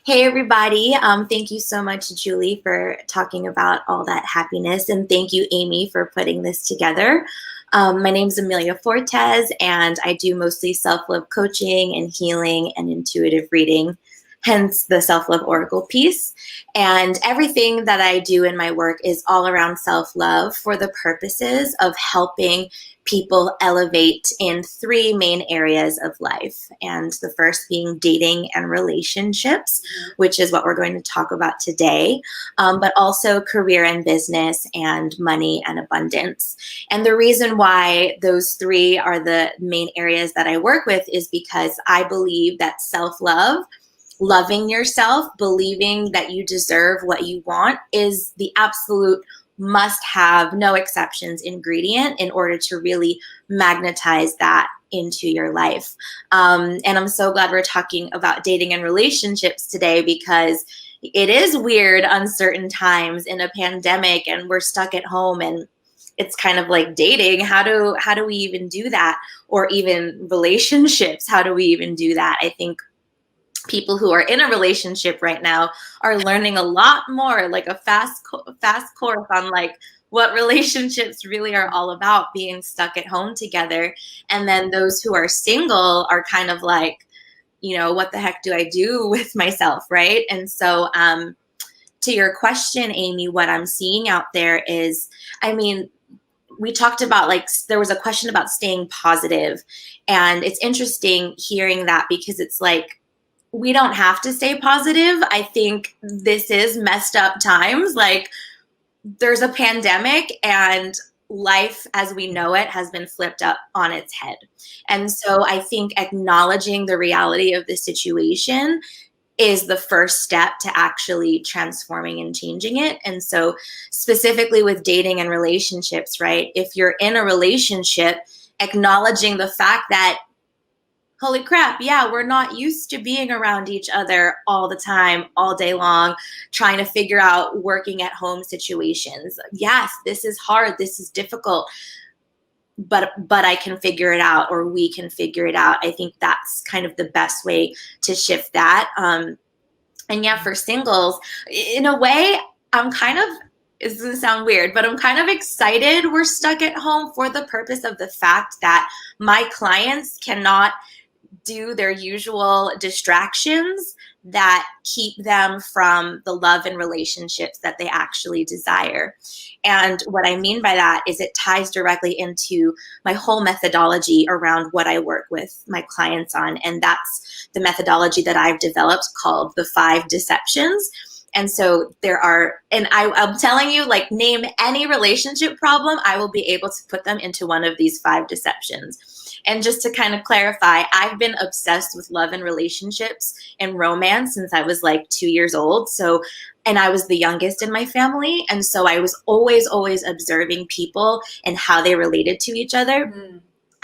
Hey everybody, thank you so much, Julie, for talking about all that happiness, and thank you, Amy, for putting this together. My name is Amelia Fortes, and I do mostly self-love coaching and healing and intuitive reading, hence the self-love oracle piece. And everything that I do in my work is all around self-love for the purposes of helping people elevate in three main areas of life. And the first being dating and relationships, which is what we're going to talk about today, but also career and business and money and abundance. And the reason why those three are the main areas that I work with is because I believe that self-love, loving yourself, believing that you deserve what you want is the absolute must-have, no exceptions ingredient in order to really magnetize that into your life. And I'm so glad we're talking about dating and relationships today, because it is weird, uncertain times in a pandemic, and we're stuck at home, and it's kind of like dating. How do we even do that? Or even relationships, how do we even do that? I think people who are in a relationship right now are learning a lot more, like a fast course on like what relationships really are all about, being stuck at home together. And then those who are single are kind of like, you know, what the heck do I do with myself, right? And so to your question, Amy, what I'm seeing out there is, I mean, we talked about, like, there was a question about staying positive, and it's interesting hearing that, because it's like, we don't have to stay positive. I think this is messed up times. Like, there's a pandemic and life as we know it has been flipped up on its head. And so I think acknowledging the reality of the situation is the first step to actually transforming and changing it. And so specifically with dating and relationships, right? If you're in a relationship, acknowledging the fact that, holy crap, yeah, we're not used to being around each other all the time, all day long, trying to figure out working at home situations. Yes, this is hard, this is difficult, but I can figure it out, or we can figure it out. I think that's kind of the best way to shift that. And yeah, for singles, in a way, I'm kind of, it's gonna sound weird, but I'm kind of excited we're stuck at home for the purpose of the fact that my clients cannot do their usual distractions that keep them from the love and relationships that they actually desire. And what I mean by that is it ties directly into my whole methodology around what I work with my clients on. And that's the methodology that I've developed called the 5 deceptions. And so there are, and I'm telling you, like, name any relationship problem, I will be able to put them into one of these 5 deceptions. And just to kind of clarify, I've been obsessed with love and relationships and romance since I was like 2 years old. So, and I was the youngest in my family. And so I was always observing people and how they related to each other.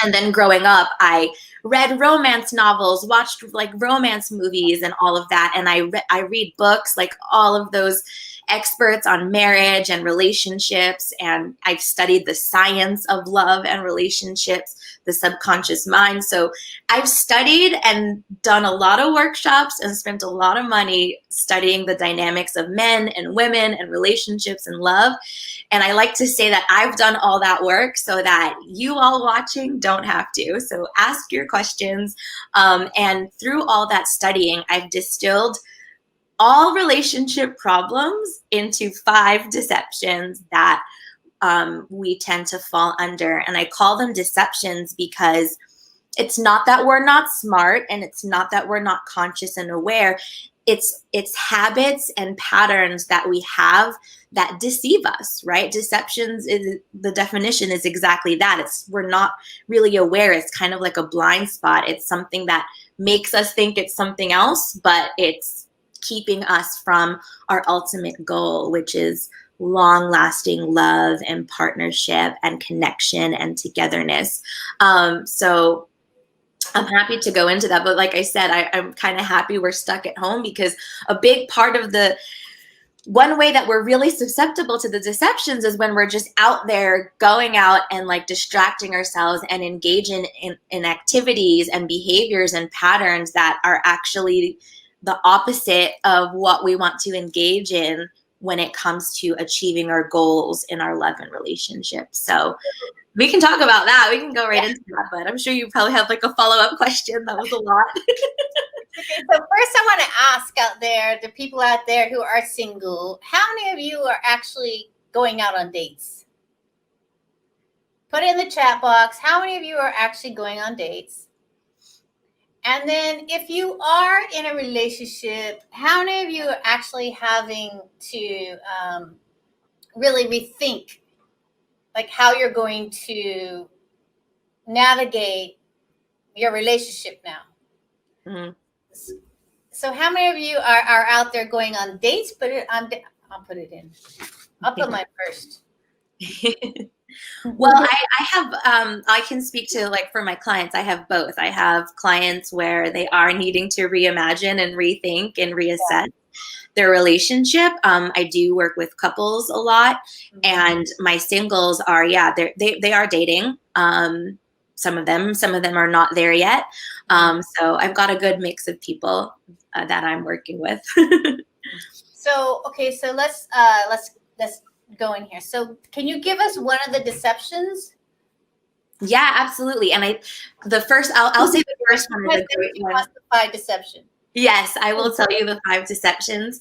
And then growing up, I read romance novels, watched like romance movies and all of that. And I read books, like all of those experts on marriage and relationships. And I've studied the science of love and relationships, the subconscious mind. So I've studied and done a lot of workshops and spent a lot of money studying the dynamics of men and women and relationships and love. And I like to say that I've done all that work so that you all watching don't have to. So ask your questions. And through all that studying, I've distilled all relationship problems into 5 deceptions that we tend to fall under. And I call them deceptions because it's not that we're not smart, and it's not that we're not conscious and aware. It's habits and patterns that we have that deceive us, right? Deceptions, is the definition is exactly that. We're not really aware. It's kind of like a blind spot. It's something that makes us think it's something else, but it's keeping us from our ultimate goal, which is long-lasting love and partnership and connection and togetherness. So I'm happy to go into that. But like I said, I'm kind of happy we're stuck at home, because a big part of the one way that we're really susceptible to the deceptions is when we're just out there going out and like distracting ourselves and engaging in activities and behaviors and patterns that are actually the opposite of what we want to engage in when it comes to achieving our goals in our love and relationship. So we can talk about that. We can go right into that, but I'm sure you probably have like a follow-up question. That was a lot. Okay, so first I want to ask out there, the people out there who are single, how many of you are actually going out on dates? Put it in the chat box. How many of you are actually going on dates? And then if you are in a relationship, how many of you are actually having to really rethink like how you're going to navigate your relationship now? Mm-hmm. So how many of you are out there going on dates? I'll put it in. I'll put mine first. Well, I have, I can speak to, like, for my clients, I have both. I have clients where they are needing to reimagine and rethink and reassess their relationship. I do work with couples a lot, and my singles are, they are dating. Some of them are not there yet. So I've got a good mix of people that I'm working with. So, okay, so let's go in here. So can you give us one of the deceptions? Yeah, absolutely. And I'll say the first one is a great one. Deception. Yes, I will tell you the 5 deceptions.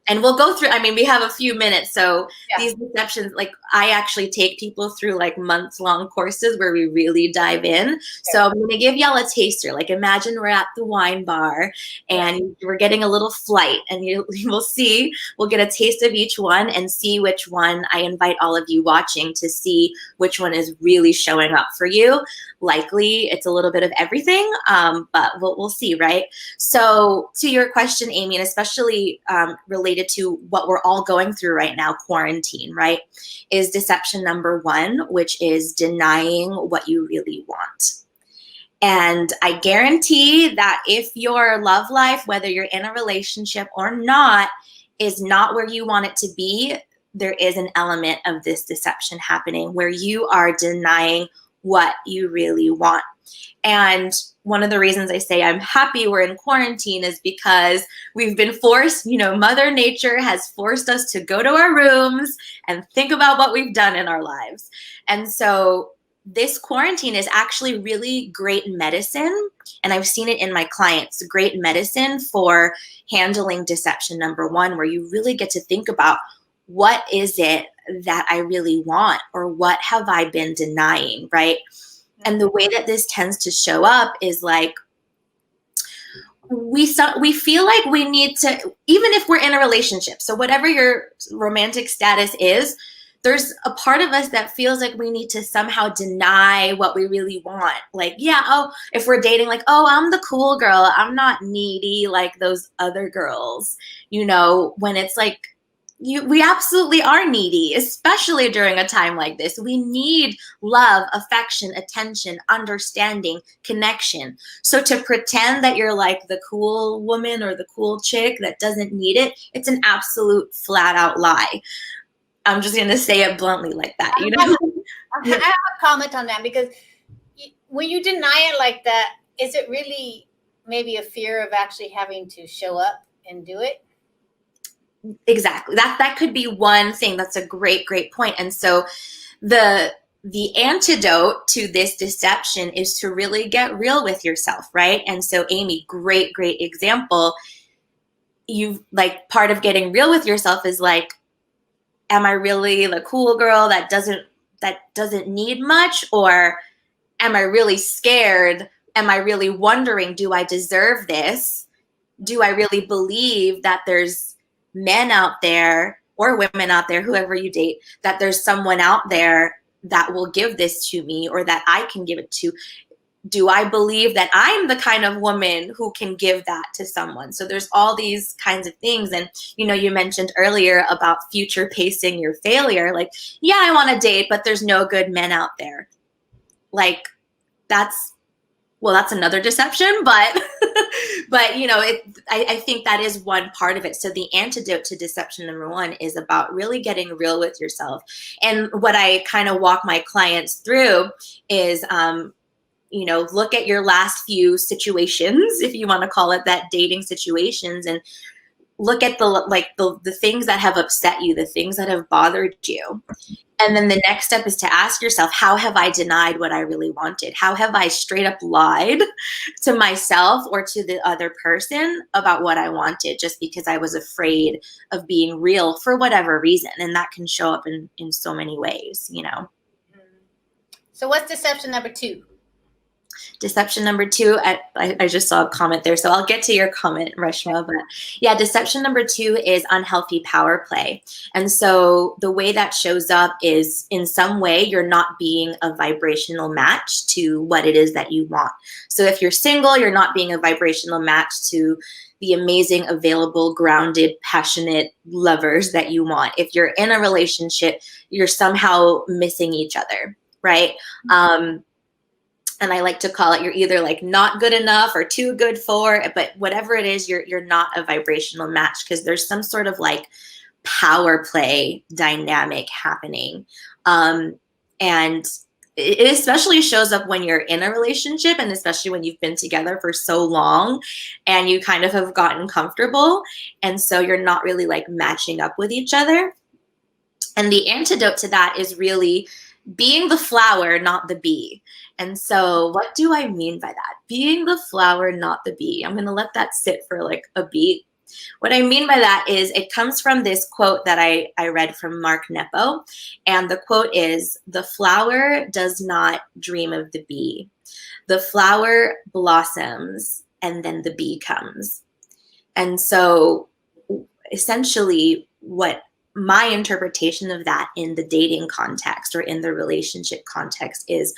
And we'll go through, I mean, we have a few minutes. So these deceptions, like, I actually take people through like months-long courses where we really dive in. Okay. So I'm going to give y'all a taster. Like, imagine we're at the wine bar and we're getting a little flight, and we'll get a taste of each one and see which one. I invite all of you watching to see which one is really showing up for you. Likely it's a little bit of everything, but we'll see, right? So to your question, Amy, and especially related to what we're all going through right now, quarantine, right, is deception number 1, which is denying what you really want. And I guarantee that if your love life, whether you're in a relationship or not, is not where you want it to be, there is an element of this deception happening where you are denying what you really want. And one of the reasons I say I'm happy we're in quarantine is because we've been forced, Mother Nature has forced us to go to our rooms and think about what we've done in our lives. And so this quarantine is actually really great medicine. And I've seen it in my clients, great medicine for handling deception number 1, where you really get to think about, what is it that I really want, or what have I been denying, right? And the way that this tends to show up is like, we feel like we need to, even if we're in a relationship, so whatever your romantic status is, there's a part of us that feels like we need to somehow deny what we really want. Like, if we're dating, like, I'm the cool girl, I'm not needy like those other girls, when it's like, we absolutely are needy, especially during a time like this. We need love, affection, attention, understanding, connection. So to pretend that you're like the cool woman or the cool chick that doesn't need it, it's an absolute flat out lie. I'm just going to say it bluntly like that. I have a comment on that, because when you deny it like that, is it really maybe a fear of actually having to show up and do it? Exactly. That could be one thing. That's a great point. And so the antidote to this deception is to really get real with yourself, right? And so Amy, great example. Part of getting real with yourself is like, am I really the cool girl that doesn't need much? Or am I really scared? Am I really wondering, do I deserve this? Do I really believe that there's men out there or women out there, whoever you date, that there's someone out there that will give this to me, or that I can give it to? Do I believe that I'm the kind of woman who can give that to someone? So there's all these kinds of things. And, you mentioned earlier about future pacing your failure. Like, I want to date, but there's no good men out there. Like, that's another deception, but I think that is one part of it. So the antidote to deception number 1 is about really getting real with yourself. And what I kind of walk my clients through is you know, look at your last few situations, if you want to call it that, dating situations, and look at the things that have upset you, the things that have bothered you. And then the next step is to ask yourself, how have I denied what I really wanted? How have I straight up lied to myself or to the other person about what I wanted, just because I was afraid of being real for whatever reason? And that can show up in so many ways, you know. So what's deception number 2? Deception number 2, I just saw a comment there, so I'll get to your comment, Reshma. But yeah, deception number 2 is unhealthy power play. And so the way that shows up is, in some way, you're not being a vibrational match to what it is that you want. So if you're single, you're not being a vibrational match to the amazing, available, grounded, passionate lovers that you want. If you're in a relationship, you're somehow missing each other, right? And I like to call it, you're either like not good enough or too good for, but whatever it is, you're not a vibrational match, because there's some sort of like power play dynamic happening. And it especially shows up when you're in a relationship, and especially when you've been together for so long and you kind of have gotten comfortable. And so you're not really like matching up with each other. And the antidote to that is really being the flower, not the bee. And so what do I mean by that? Being the flower, not the bee. I'm going to let that sit for like a beat. What I mean by that is, it comes from this quote that I read from Mark Nepo. And the quote is, "The flower does not dream of the bee. The flower blossoms and then the bee comes." And so essentially what my interpretation of that in the dating context or in the relationship context is,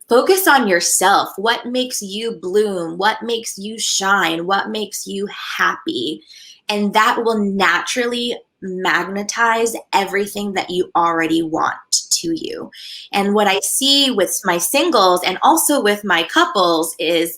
focus on yourself. What makes you bloom? What makes you shine? What makes you happy? And that will naturally magnetize everything that you already want to you. And what I see with my singles and also with my couples is,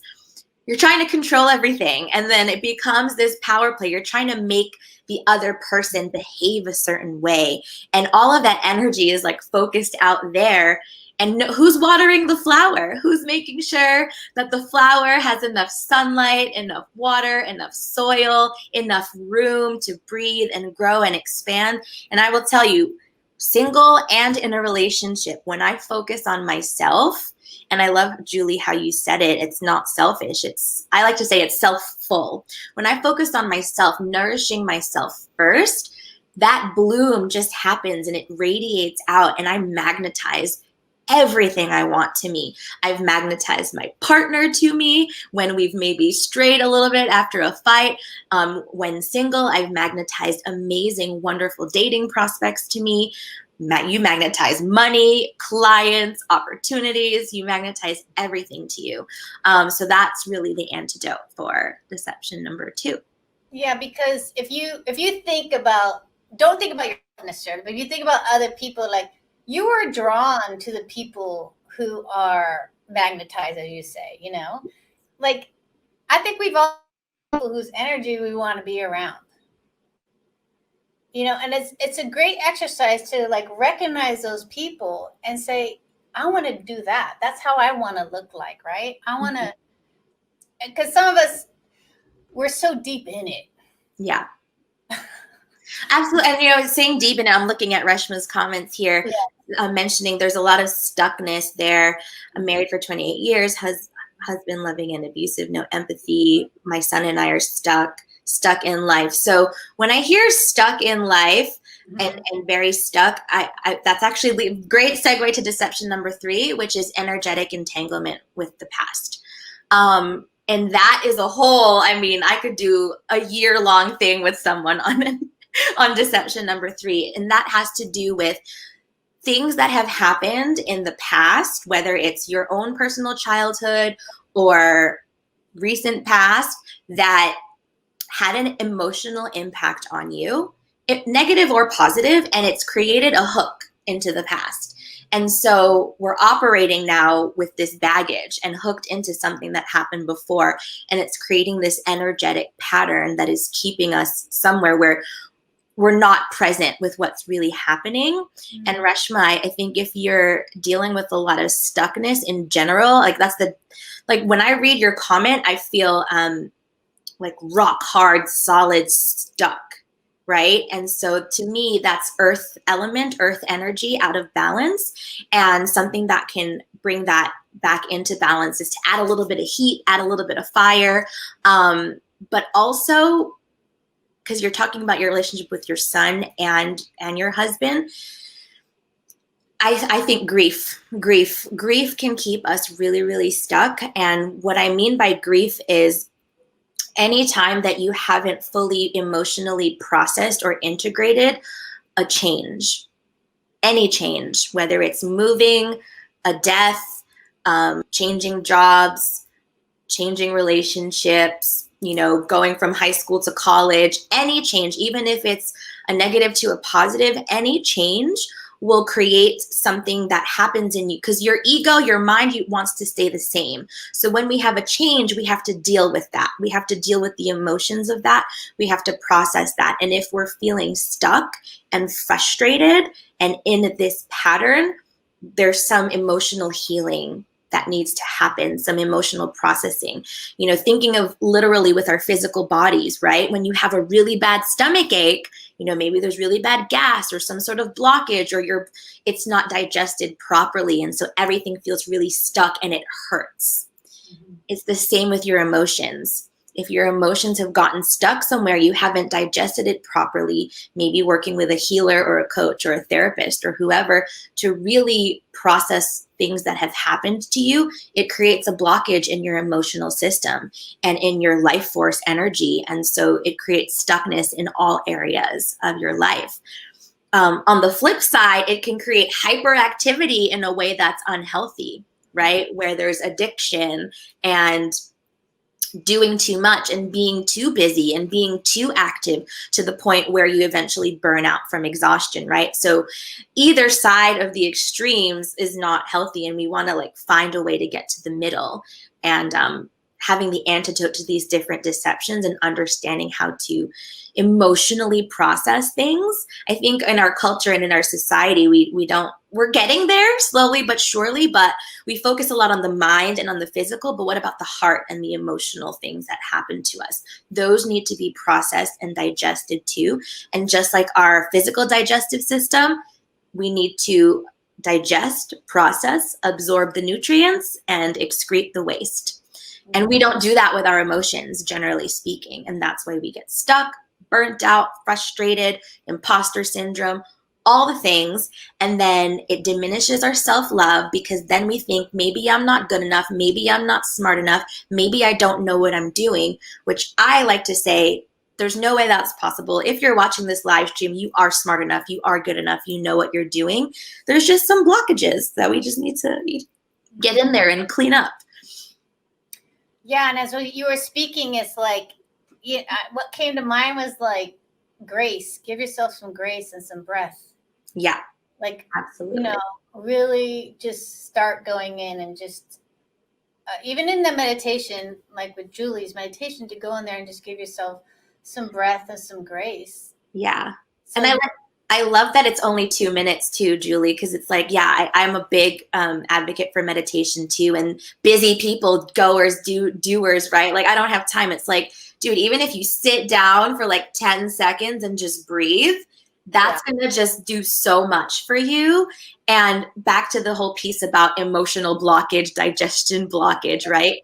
you're trying to control everything, and then it becomes this power play. You're trying to make the other person behave a certain way, and all of that energy is like focused out there. And who's watering the flower? Who's making sure that the flower has enough sunlight, enough water, enough soil, enough room to breathe and grow and expand? And I will tell you, single and in a relationship, when I focus on myself, and I love, Julie, how you said it, it's not selfish. I like to say it's self-full. When I focus on myself, nourishing myself first, that bloom just happens and it radiates out, and I magnetize everything I want to me. I've magnetized my partner to me when we've maybe strayed a little bit after a fight. When single, I've magnetized amazing, wonderful dating prospects to me. You magnetize money, clients, opportunities. You magnetize everything to you. So that's really the antidote for deception number 2. Yeah, because if you think about, don't think about yourself necessarily, but if you think about other people, like, you are drawn to the people who are magnetized, as you say, you know? Like, I think we've all people whose energy we want to be around. You know, and it's a great exercise to like recognize those people and say, I want to do that. That's how I want to look like, right? I want to, because some of us, we're so deep in it. Yeah. Absolutely. And, you know, saying deep in it, I'm looking at Reshma's comments here, mentioning there's a lot of stuckness there. I'm married for 28 years, husband loving and abusive, no empathy. My son and I are stuck in life. So when I hear stuck in life and very stuck, I that's actually a great segue to deception number 3, which is energetic entanglement with the past. And that is a whole, I mean, I could do a year-long thing with someone on deception number 3. And that has to do with things that have happened in the past, whether it's your own personal childhood or recent past, that had an emotional impact on you, negative or positive, and it's created a hook into the past. And so we're operating now with this baggage and hooked into something that happened before, and it's creating this energetic pattern that is keeping us somewhere where we're not present with what's really happening. Mm-hmm. And Reshma, I think if you're dealing with a lot of stuckness in general, like when I read your comment, I feel like rock hard, solid, stuck, right? And so to me, that's earth element, earth energy out of balance. And something that can bring that back into balance is to add a little bit of heat, add a little bit of fire, but also, because you're talking about your relationship with your son and your husband, I think grief can keep us really, really stuck. And what I mean by grief is anytime that you haven't fully emotionally processed or integrated a change, any change, whether it's moving, a death, changing jobs, changing relationships, going from high school to college, any change, even if it's a negative to a positive, any change will create something that happens in you, because your ego, your mind, wants to stay the same. So when we have a change, we have to deal with that. We have to deal with the emotions of that. We have to process that. And if we're feeling stuck and frustrated and in this pattern, there's some emotional healing that needs to happen, some emotional processing. Thinking of literally with our physical bodies, right? When you have a really bad stomach ache, maybe there's really bad gas or some sort of blockage, or it's not digested properly. And so everything feels really stuck and it hurts. Mm-hmm. It's the same with your emotions. If your emotions have gotten stuck somewhere, you haven't digested it properly, maybe working with a healer or a coach or a therapist or whoever to really process things that have happened to you, it creates a blockage in your emotional system and in your life force energy. And so it creates stuckness in all areas of your life. On the flip side, it can create hyperactivity in a way that's unhealthy, right? Where there's addiction and doing too much and being too busy and being too active to the point where you eventually burn out from exhaustion, right? So either side of the extremes is not healthy, and we want to find a way to get to the middle. And having the antidote to these different deceptions and understanding how to emotionally process things. I think in our culture and in our society, we're getting there slowly but surely, but we focus a lot on the mind and on the physical, but what about the heart and the emotional things that happen to us? Those need to be processed and digested too. And just like our physical digestive system, we need to digest, process, absorb the nutrients, and excrete the waste. And we don't do that with our emotions, generally speaking. And that's why we get stuck, burnt out, frustrated, imposter syndrome, all the things. And then it diminishes our self-love, because then we think maybe I'm not good enough. Maybe I'm not smart enough. Maybe I don't know what I'm doing, which I like to say, there's no way that's possible. If you're watching this live stream, you are smart enough. You are good enough. You know what you're doing. There's just some blockages that we just need to get in there and clean up. Yeah, and as you were speaking, it's what came to mind was grace. Give yourself some grace and some breath. Yeah, absolutely. Really just start going in and just, even in the meditation, like with Julie's meditation, to go in there and just give yourself some breath and some grace. Yeah. So, and I love that it's only 2 minutes too, Julie, because it's I'm a big advocate for meditation too, and busy people, doers, right? I don't have time. It's dude, even if you sit down for 10 seconds and just breathe, that's going to just do so much for you. And back to the whole piece about emotional blockage, digestion blockage, right?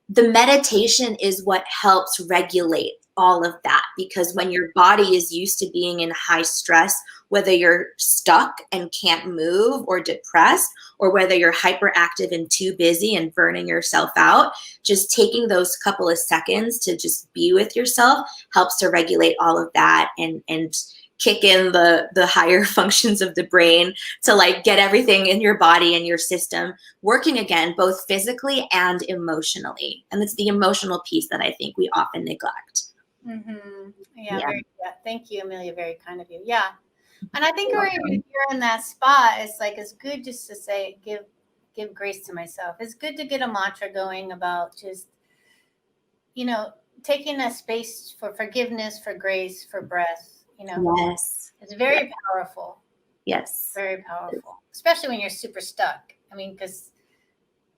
The meditation is what helps regulate all of that, because when your body is used to being in high stress, whether you're stuck and can't move or depressed, or whether you're hyperactive and too busy and burning yourself out, just taking those couple of seconds to just be with yourself helps to regulate all of that and kick in the higher functions of the brain to get everything in your body and your system working again, both physically and emotionally. And it's the emotional piece that I think we often neglect. Mm-hmm. Yeah. Thank you, Amelia. Very kind of you. Yeah. And I think you're in that spot. It's good just to say, give grace to myself. It's good to get a mantra going about just, taking a space for forgiveness, for grace, for breath, you know. Yes. It's very powerful. Yes. Very powerful, especially when you're super stuck. I mean, because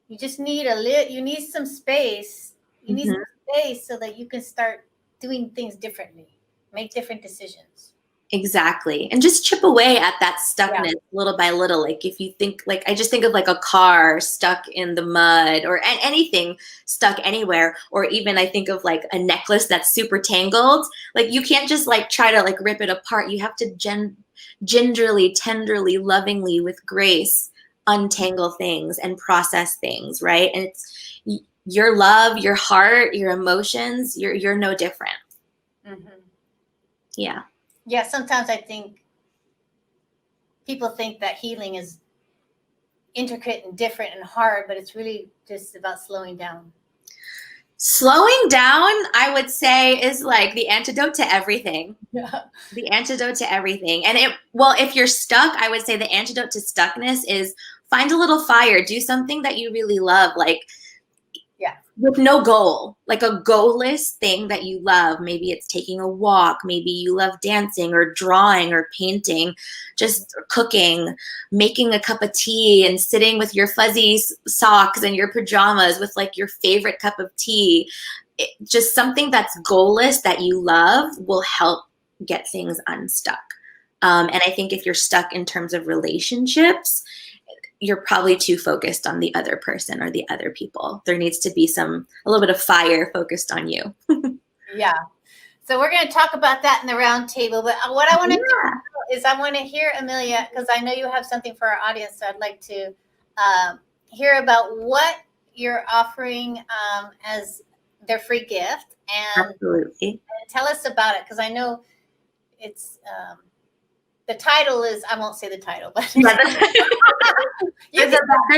you just need you need some space. You need some space so that you can start doing things differently, make different decisions. Exactly. And just chip away at that stuckness little by little. Like if you think, like, I just think of like a car stuck in the mud or anything stuck anywhere. Or even I think of like a necklace that's super tangled. Like you can't just like try to like rip it apart. You have to gingerly, tenderly, lovingly, with grace, untangle things and process things, right? And it's your love, your heart, your emotions, you're no different. Yeah. Yeah, sometimes I think people think that healing is intricate and different and hard, but it's really just about slowing down. Slowing down, I would say, is like the antidote to everything. Yeah. The antidote to everything. And well, if you're stuck, I would say the antidote to stuckness is find a little fire. Do something that you really love. Like, with no goal, like a goalless thing that you love. Maybe it's taking a walk. Maybe you love dancing or drawing or painting, just cooking, making a cup of tea and sitting with your fuzzy socks and your pajamas with like your favorite cup of tea. Just something that's goalless that you love will help get things unstuck. And I think if you're stuck in terms of relationships, you're probably too focused on the other person or the other people. There needs to be a little bit of fire focused on you. Yeah. So we're going to talk about that in the round table. But what I want to do is I want to hear, Amelia, because I know you have something for our audience. So I'd like to hear about what you're offering as their free gift. And, Absolutely. And tell us about it, because I know it's the title is, I won't say the title, but there's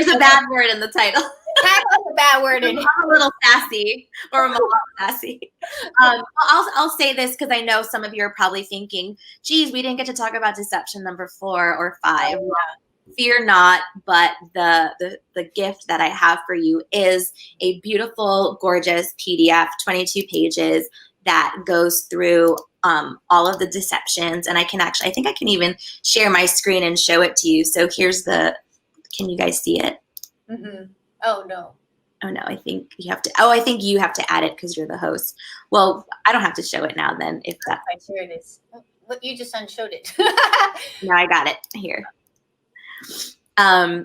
a bad word in the title. Title's a bad word in it. I'm a little sassy, or I'm a lot sassy. I'll say this because I know some of you are probably thinking, geez, we didn't get to talk about deception number 4 or 5. Oh, yeah. Fear not, but the gift that I have for you is a beautiful, gorgeous PDF, 22 pages that goes through all of the deceptions. And I think I can even share my screen and show it to you. So here's can you guys see it? Oh, no. Oh, no, I think you have to. Oh, I think you have to add it because you're the host. Well, I don't have to show it now then. If that. Here it is. What, you just unshowed it. No, I got it here. Yeah.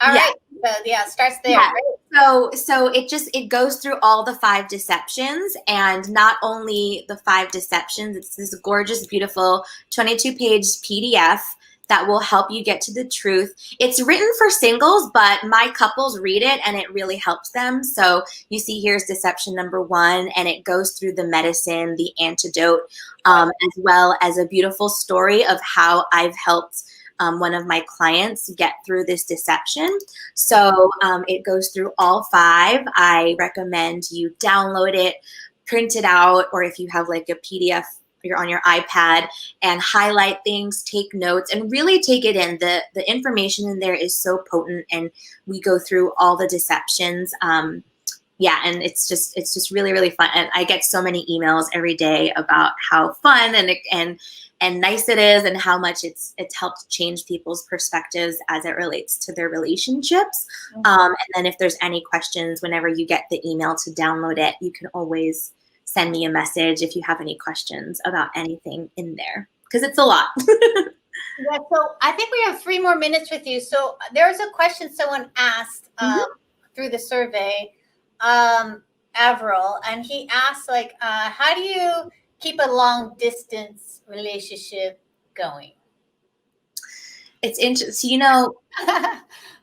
All right. So yeah, it starts there. Yeah. Right? So it goes through all the 5 deceptions, and not only the 5 deceptions, it's this gorgeous, beautiful 22-page PDF that will help you get to the truth. It's written for singles, but my couples read it and it really helps them. So you see here's deception number 1, and it goes through the medicine, the antidote, as well as a beautiful story of how I've helped one of my clients get through this deception. So it goes through all 5. I recommend you download it, print it out, or if you have like a PDF, you're on your iPad, and highlight things, take notes, and really take it in. The information in there is so potent, and we go through all the deceptions. Yeah, and it's just really, really fun. And I get so many emails every day about how fun and nice it is, and how much it's helped change people's perspectives as it relates to their relationships. And then if there's any questions, whenever you get the email to download it, you can always send me a message if you have any questions about anything in there, because it's a lot. Yeah, so I think we have 3 more minutes with you. So there's a question someone asked through the survey, Avril, and he asked, like, how do you keep a long distance relationship going? It's interesting.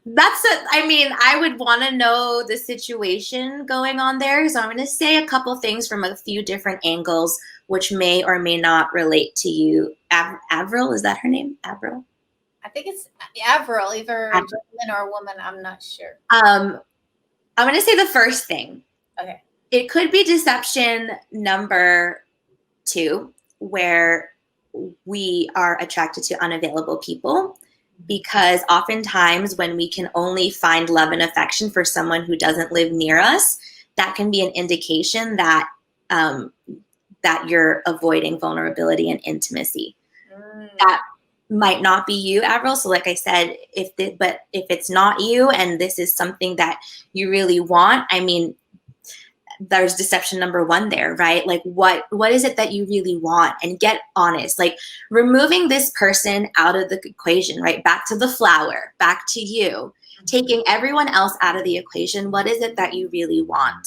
I would want to know the situation going on there. So I'm going to say a couple things from a few different angles, which may or may not relate to you. Avril, is that her name? Avril? I think it's Avril, either a gentleman or a woman. I'm not sure. I'm going to say the first thing. Okay. It could be deception number 2, where we are attracted to unavailable people, because oftentimes when we can only find love and affection for someone who doesn't live near us, that can be an indication that that you're avoiding vulnerability and intimacy. That might not be you, Avril. So like I said, but if it's not you and this is something that you really want, I mean, there's deception number one there, right? Like what is it that you really want? And get honest, like removing this person out of the equation, right? Back to the flower, back to you, taking everyone else out of the equation. What is it that you really want?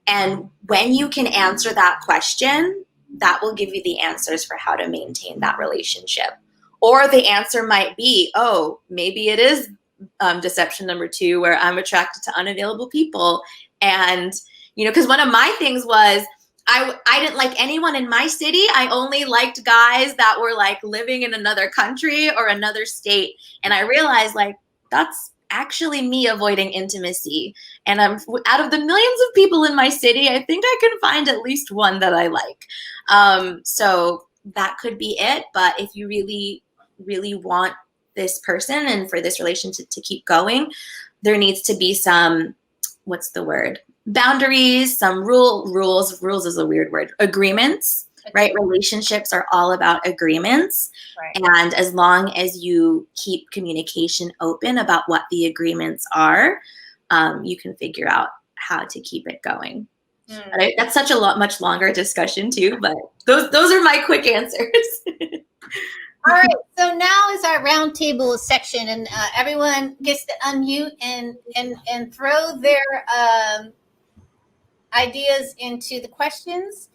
And when you can answer that question, that will give you the answers for how to maintain that relationship. Or the answer might be, oh, maybe it is deception number two, where I'm attracted to unavailable people. And, you know, because one of my things was I didn't like anyone in my city. I only liked guys that were like living in another country or another state. And I realized like that's actually me avoiding intimacy. And I'm out of the millions of people in my city, I think I can find at least one that I like. So that could be it. But if you really, really want this person and for this relationship to keep going, there needs to be some, what's the word? Boundaries, some rules is a weird word, agreements, right? Relationships are all about agreements. Right. And as long as you keep communication open about what the agreements are, you can figure out how to keep it going. That's such a much longer discussion too, but those are my quick answers. All right, so now is our roundtable section, and everyone gets to unmute and throw their ideas into the questions.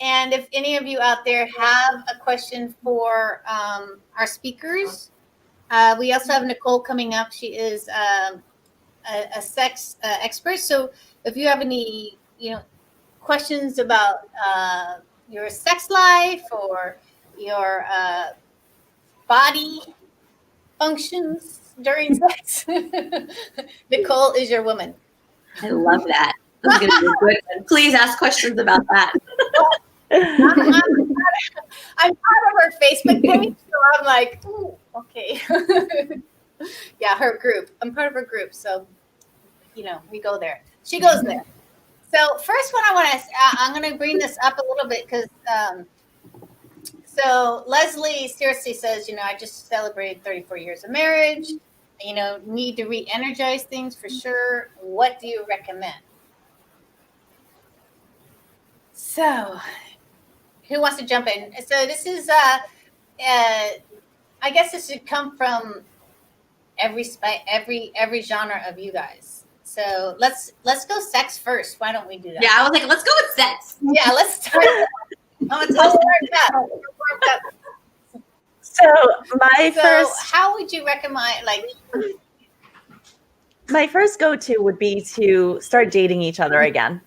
And if any of you out there have a question for our speakers, we also have Nicole coming up. She is a sex expert. So if you have any, questions about your sex life or your body functions during sex, Nicole is your woman. I love that. That's going to be a good one. Please ask questions about that. I'm part of her Facebook page, so I'm like, ooh, okay. Yeah, her group. I'm part of her group, so we go there. She goes there. So first one I'm going to bring this up a little bit because so Leslie seriously says, I just celebrated 34 years of marriage. Need to re-energize things for sure. What do you recommend? So, who wants to jump in? So this is, I guess this should come from every genre of you guys. So let's go sex first. Why don't we do that? Yeah, I was like, let's go with sex. Yeah, let's start. So how would you recommend, my first go-to would be to start dating each other again.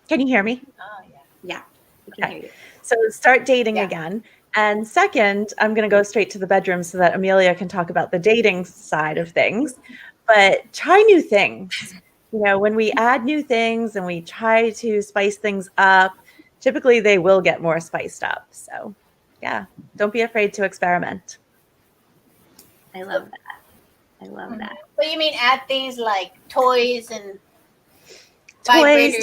Can you hear me? Oh, yeah. Okay. So start dating again. And second, I'm going to go straight to the bedroom so that Amelia can talk about the dating side of things. But try new things. When we add new things and we try to spice things up, typically they will get more spiced up. So, yeah, don't be afraid to experiment. I love that. So you mean add things like toys and toys,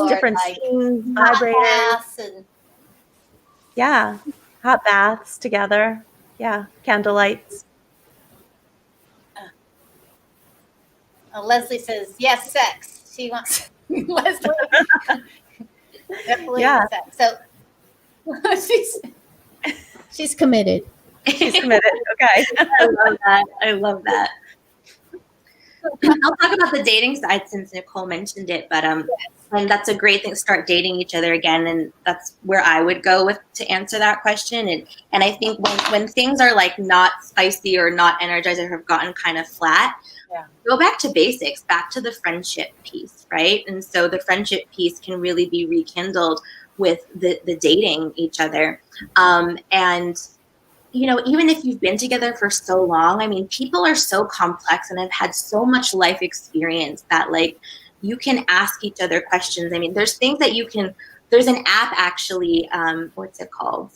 different scenes, vibrators, and hot baths together. Yeah, candlelights. Leslie says yes, sex. She wants Leslie. Definitely sex. So she's committed. She's committed. Okay. I love that. I'll talk about the dating side since Nicole mentioned it, but and that's a great thing. Start dating each other again, and that's where I would go with to answer that question. And I think when things are like not spicy or not energized or have gotten kind of flat, go back to basics, back to the friendship piece, right? And so the friendship piece can really be rekindled with the dating each other, and even if you've been together for so long, I mean, people are so complex and have had so much life experience that you can ask each other questions. I mean, there's things that there's an app actually, what's it called?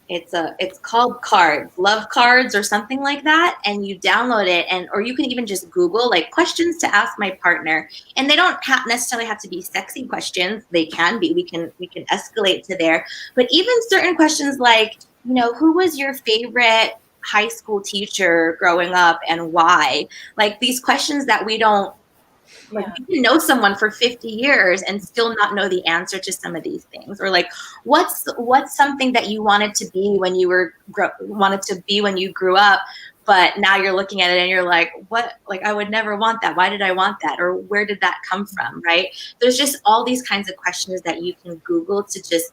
it's called Cards, Love Cards or something like that, and you download it, or you can even just Google like questions to ask my partner, and they don't necessarily have to be sexy questions. They can be. We can escalate to there, but even certain questions like, who was your favorite high school teacher growing up and why? Like these questions that we don't. Like you can know someone for 50 years and still not know the answer to some of these things. Or like, what's something that you wanted to be when you grew up, but now you're looking at it and you're like, what? Like, I would never want that. Why did I want that? Or where did that come from? Right? There's just all these kinds of questions that you can Google to just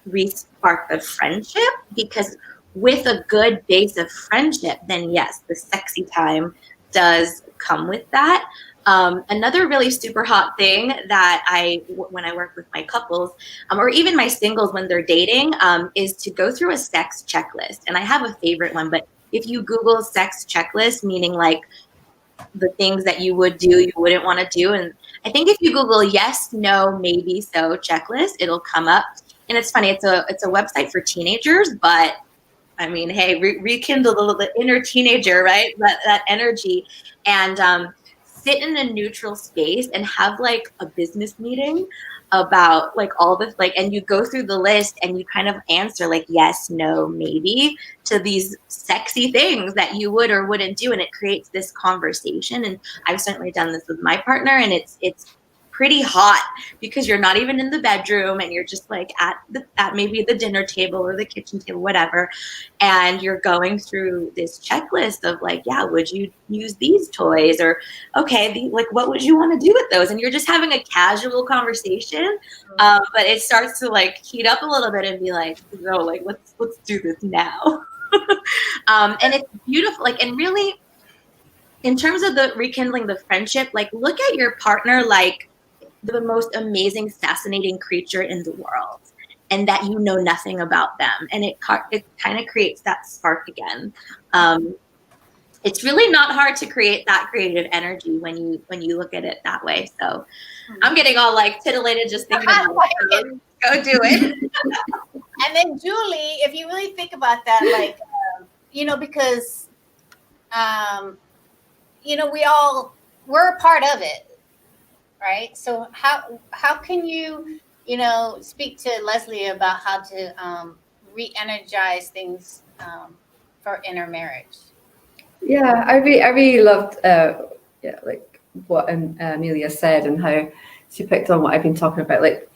re-spark the friendship, because with a good base of friendship, then yes, the sexy time does come with that. Another really super hot thing that when I work with my couples, or even my singles when they're dating, is to go through a sex checklist. And I have a favorite one, but if you Google sex checklist, meaning like the things that you would do, you wouldn't want to do. And I think if you Google yes, no, maybe, so checklist, it'll come up. And it's funny, it's a website for teenagers, but I mean, hey, rekindle the inner teenager, right? That energy, and sit in a neutral space and have like a business meeting about like all this, like, and you go through the list and you kind of answer like yes, no, maybe to these sexy things that you would or wouldn't do, and it creates this conversation. And I've certainly done this with my partner, and it's pretty hot because you're not even in the bedroom and you're just like at maybe the dinner table or the kitchen table, whatever, and you're going through this checklist of like, yeah, would you use these toys, or okay, like what would you want to do with those? And you're just having a casual conversation, but it starts to like heat up a little bit and be like, no, like let's do this now. And it's beautiful, like, and really in terms of the rekindling the friendship, like look at your partner like the most amazing, fascinating creature in the world, and that you know nothing about them. And it kind of creates that spark again. It's really not hard to create that creative energy when you look at it that way. So I'm getting all like titillated just thinking about it. Go do it. And then Julie, if you really think about that, like, because, we're a part of it. Right. So how can you, speak to Leslie about how to re-energize things for inner marriage? Yeah, I really loved like what Amelia said, and how she picked on what I've been talking about. Like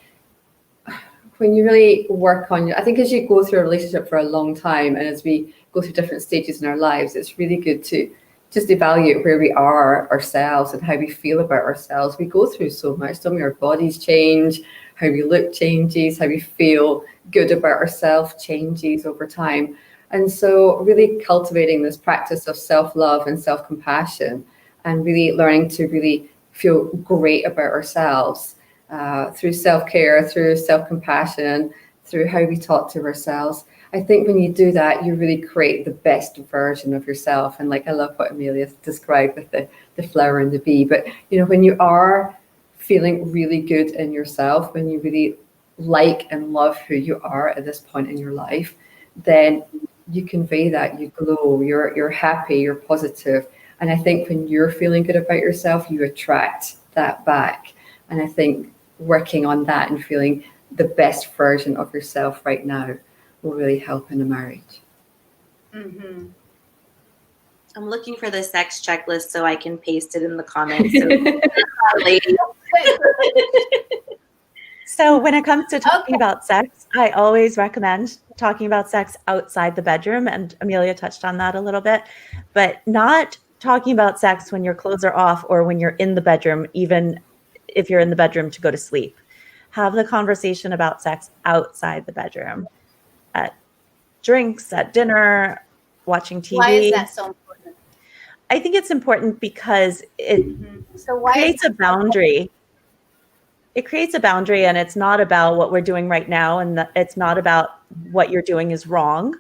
when you really work on I think as you go through a relationship for a long time, and as we go through different stages in our lives, it's really good to just evaluate where we are ourselves and how we feel about ourselves. We go through so much, don't we? Our bodies change, how we look changes, how we feel good about ourselves changes over time. And so really cultivating this practice of self-love and self-compassion, and really learning to really feel great about ourselves through self-care, through self-compassion, through how we talk to ourselves. I think when you do that, you really create the best version of yourself. And like, I love what Amelia described with the flower and the bee. But, when you are feeling really good in yourself, when you really like and love who you are at this point in your life, then you convey that, you glow, you're happy, you're positive. And I think when you're feeling good about yourself, you attract that back. And I think working on that and feeling the best version of yourself right now will really help in a marriage. Mm-hmm. I'm looking for the sex checklist so I can paste it in the comments. So when it comes to talking about sex, I always recommend talking about sex outside the bedroom. And Amelia touched on that a little bit, but not talking about sex when your clothes are off or when you're in the bedroom, even if you're in the bedroom to go to sleep. Have the conversation about sex outside the bedroom, at drinks, at dinner, watching TV. Why is that so important? I think it's important because it creates a boundary. It creates a boundary, and it's not about what we're doing right now, and it's not about what you're doing is wrong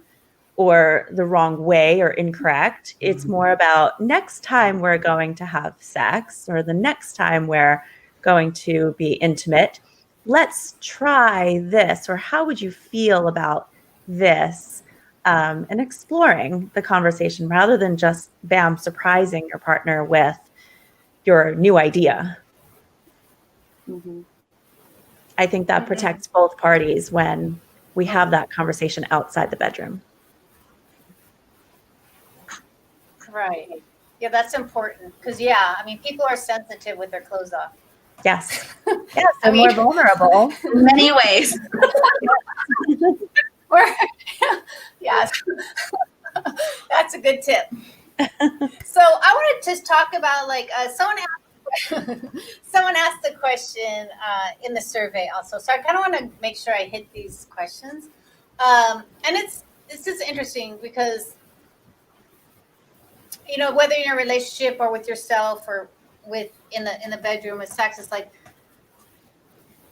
or the wrong way or incorrect. It's more about next time we're going to have sex, or the next time we're going to be intimate, let's try this, or how would you feel about this and exploring the conversation rather than just, bam, surprising your partner with your new idea. Mm-hmm. I think that protects both parties when we have that conversation outside the bedroom. Right. Yeah, that's important. Because, yeah, I mean, people are sensitive with their clothes off. Yes. Yes, they're more vulnerable. In many ways. Yes. That's a good tip. So I want to just talk about, like, someone asked the question in the survey also. So I kind of want to make sure I hit these questions. And this is interesting because, you know, whether you're in a relationship or with yourself or with in the bedroom with sex, it's like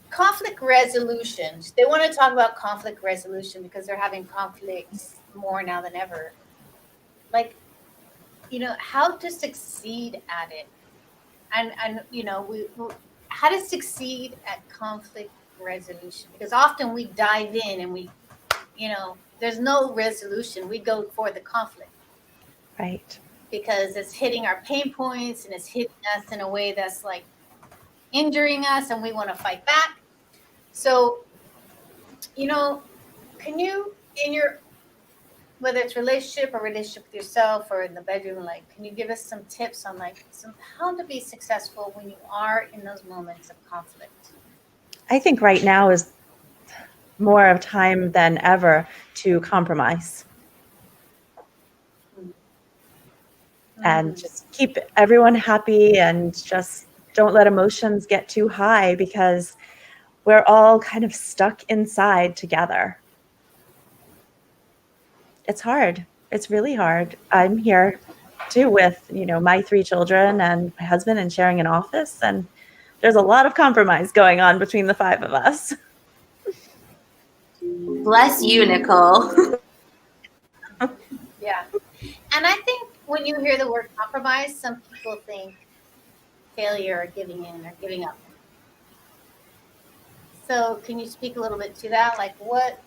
conflict resolution. They want to talk about conflict resolution because they're having conflicts more now than ever. Like, you know, how to succeed at it. And you know, how to succeed at conflict resolution, because often we dive in and we, you know, there's no resolution. We go for the conflict. Right. Because it's hitting our pain points and it's hitting us in a way that's like injuring us and we want to fight back. So, you know, can you, in your, whether it's relationship or relationship with yourself or in the bedroom, like, can you give us some tips on like how to be successful when you are in those moments of conflict? I think right now is more of time than ever to compromise. And just keep everyone happy and just don't let emotions get too high, because we're all kind of stuck inside together. It's hard. It's really hard. I'm here too with, you know, my 3 children and my husband and sharing an office, and there's a lot of compromise going on between the 5 of us. Bless you, Nicole. Yeah. And I think when you hear the word compromise, some people think failure or giving in or giving up. So can you speak a little bit to that? Like what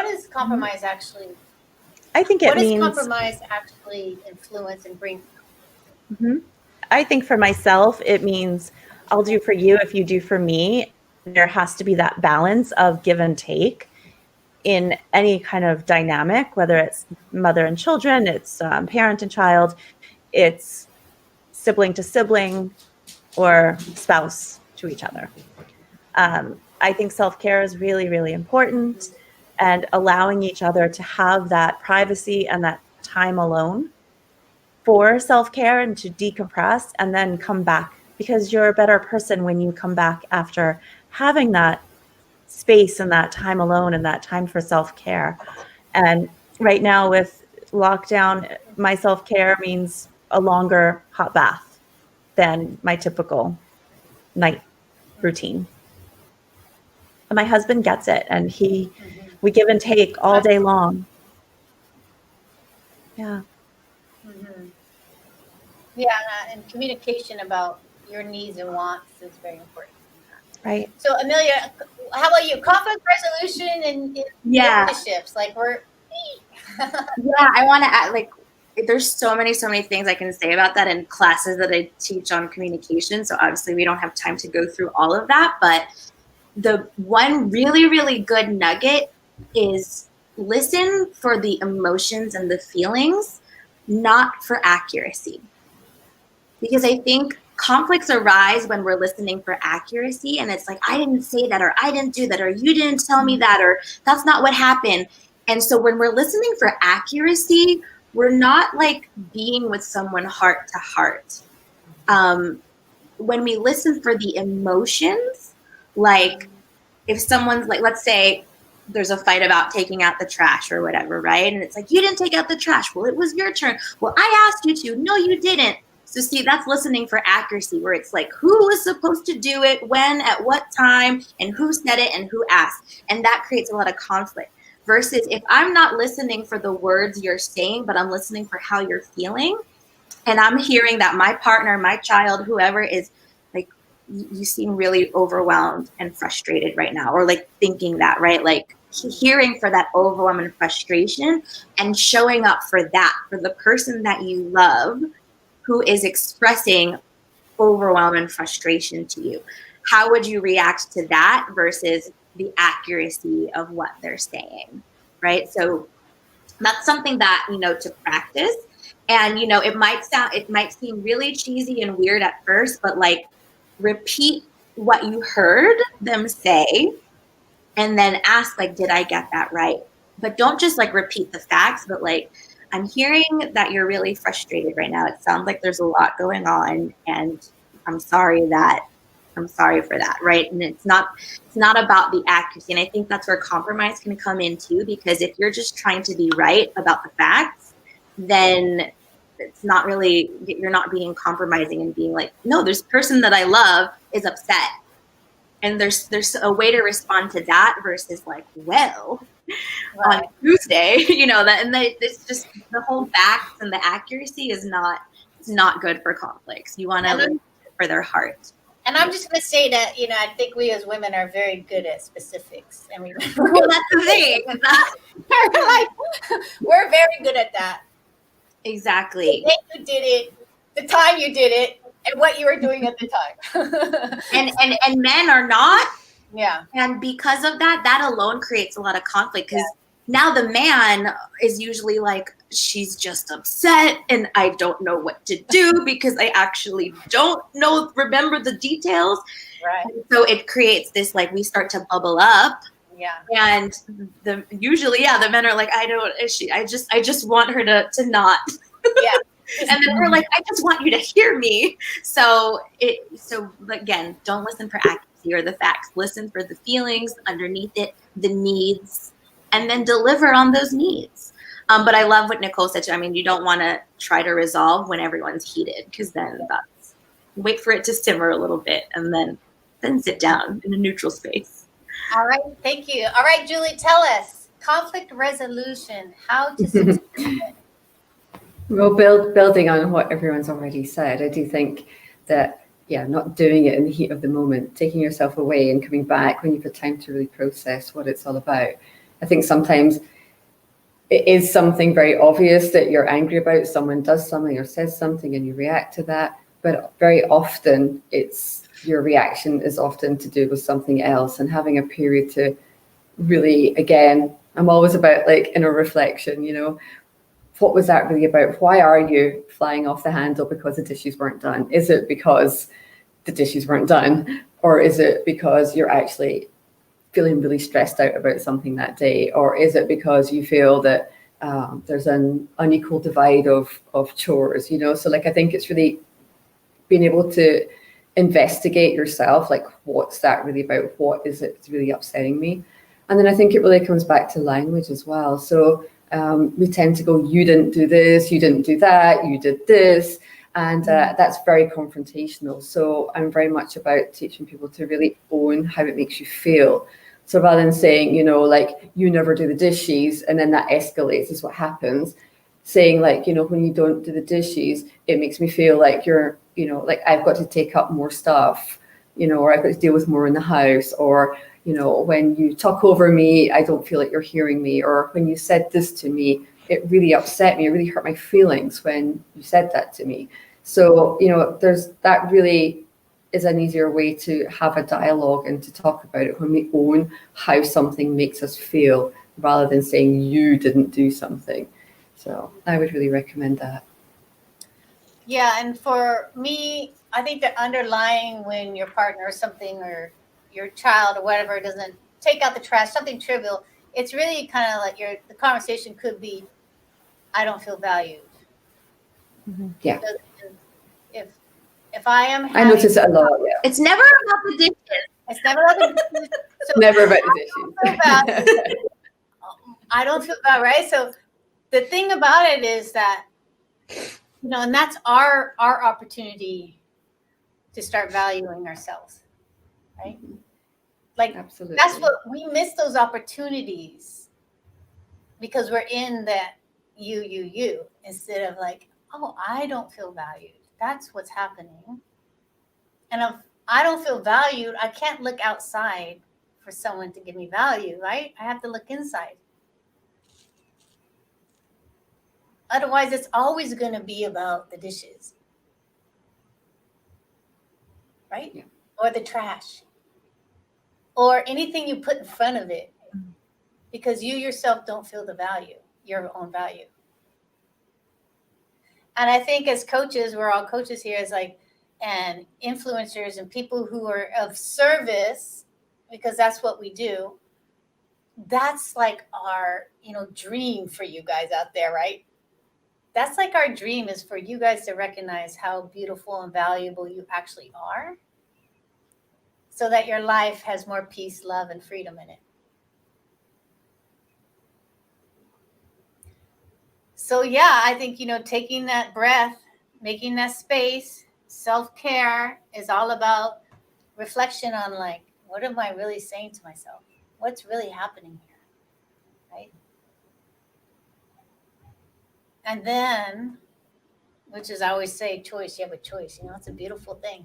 is compromise actually? I think it means, what does compromise actually influence and bring? I think for myself, it means I'll do for you if you do for me. There has to be that balance of give and take in any kind of dynamic, whether it's mother and children, it's parent and child, it's sibling to sibling, or spouse to each other. I think self-care is really, really important, and allowing each other to have that privacy and that time alone for self-care and to decompress and then come back, because you're a better person when you come back after having that space and that time alone and that time for self-care. And right now with lockdown, my self-care means a longer hot bath than my typical night routine. And my husband gets it, and we give and take all day long. Yeah. Yeah, and communication about your needs and wants is very important. Right. So Amelia, how about you? Conflict resolution and relationships, like we're. Yeah, I want to add, like, there's so many things I can say about that in classes that I teach on communication. So obviously we don't have time to go through all of that, but the one really, really good nugget is listen for the emotions and the feelings, not for accuracy. Because I think conflicts arise when we're listening for accuracy, and it's like, I didn't say that, or I didn't do that, or you didn't tell me that, or that's not what happened. And so when we're listening for accuracy, we're not like being with someone heart to heart. When we listen for the emotions, like if someone's like, let's say there's a fight about taking out the trash or whatever, right? And it's like, you didn't take out the trash. Well, it was your turn. Well, I asked you to. No, you didn't. So see, that's listening for accuracy, where it's like, who was supposed to do it, when, at what time, and who said it and who asked. And that creates a lot of conflict. Versus if I'm not listening for the words you're saying, but I'm listening for how you're feeling, and I'm hearing that my partner, my child, whoever is like, you seem really overwhelmed and frustrated right now, or like thinking that, right? Like, hearing for that overwhelm and frustration and showing up for that, for the person that you love who is expressing overwhelm and frustration to you. How would you react to that versus the accuracy of what they're saying, right? So that's something that, to practice. And, it might seem really cheesy and weird at first, but like repeat what you heard them say and then ask, like, did I get that right? But don't just like repeat the facts, but like, I'm hearing that you're really frustrated right now. It sounds like there's a lot going on, and I'm sorry for that, right? And it's not about the accuracy. And I think that's where compromise can come in too, because if you're just trying to be right about the facts, then it's not really, you're not being compromising and being like, no, this person that I love is upset. And there's a way to respond to that versus like, well, on Tuesday, it's just the whole facts and the accuracy is not good for conflicts. You want to listen for their heart. And I'm just going to say that, I think we as women are very good at specifics. And well, that's the thing. We're very good at that. Exactly. The day you did it, the time you did it, and what you were doing at the time. and men are not. Yeah. And because of that alone creates a lot of conflict, because now the man is usually like, she's just upset and I don't know what to do because I actually don't remember the details. Right. And so it creates this, like, we start to bubble up. Yeah. And usually the men are like, I just want her to not. Yeah. And then we're like, I just want you to hear me. So again, don't listen for accuracy or the facts. Listen for the feelings underneath it, the needs, and then deliver on those needs. But I love what Nicole said. I mean, you don't want to try to resolve when everyone's heated, because then wait for it to simmer a little bit and then sit down in a neutral space. All right. Thank you. All right, Julie, tell us conflict resolution, how to succeed. Well, building on what everyone's already said, I do think that, not doing it in the heat of the moment, taking yourself away and coming back when you've had time to really process what it's all about. I think sometimes it is something very obvious that you're angry about. Someone does something or says something and you react to that. But very often your reaction is often to do with something else, and having a period to really, again, I'm always about like inner reflection, what was that really about? Why are you flying off the handle because the dishes weren't done? Is it because the dishes weren't done? Or is it because you're actually feeling really stressed out about something that day? Or is it because you feel that there's an unequal divide of chores, So like, I think it's really being able to investigate yourself, like, what's that really about? What is it that's really upsetting me? And then I think it really comes back to language as well. So we tend to go, you didn't do this, you didn't do that, you did this. And that's very confrontational. So I'm very much about teaching people to really own how it makes you feel. So rather than saying, like, you never do the dishes, and then that escalates is what happens. Saying like, when you don't do the dishes, it makes me feel like you're, like I've got to take up more stuff, or I've got to deal with more in the house, or, when you talk over me, I don't feel like you're hearing me, or when you said this to me, it really upset me, it really hurt my feelings when you said that to me. So, that really is an easier way to have a dialogue and to talk about it, when we own how something makes us feel, rather than saying you didn't do something. So I would really recommend that. Yeah, and for me, I think that underlying when your partner or something, or your child or whatever, doesn't take out the trash, something trivial, it's really kind of like the conversation could be, I don't feel valued. Mm-hmm. Yeah. If I am I notice it a lot, yeah. It's never about the dishes. It's never about the dishes. So never about the dishes. I don't feel bad, right? So the thing about it is that, and that's our opportunity to start valuing ourselves, right? Like, absolutely. That's what we miss, those opportunities, because we're in that you instead of like, oh, I don't feel valued. That's what's happening. And if I don't feel valued, I can't look outside for someone to give me value, right? I have to look inside. Otherwise, it's always going to be about the dishes, right? Yeah. Or the trash, or anything you put in front of it, because you yourself don't feel the value, your own value. And I think as coaches, we're all coaches here, and influencers and people who are of service, because that's what we do. That's like our, dream for you guys out there, right? That's like our dream, is for you guys to recognize how beautiful and valuable you actually are, so that your life has more peace, love, and freedom in it. So yeah, I think, taking that breath, making that space, self-care is all about reflection on, like, what am I really saying to myself? What's really happening here, right? And then, which is, I always say, choice, you have a choice. It's a beautiful thing.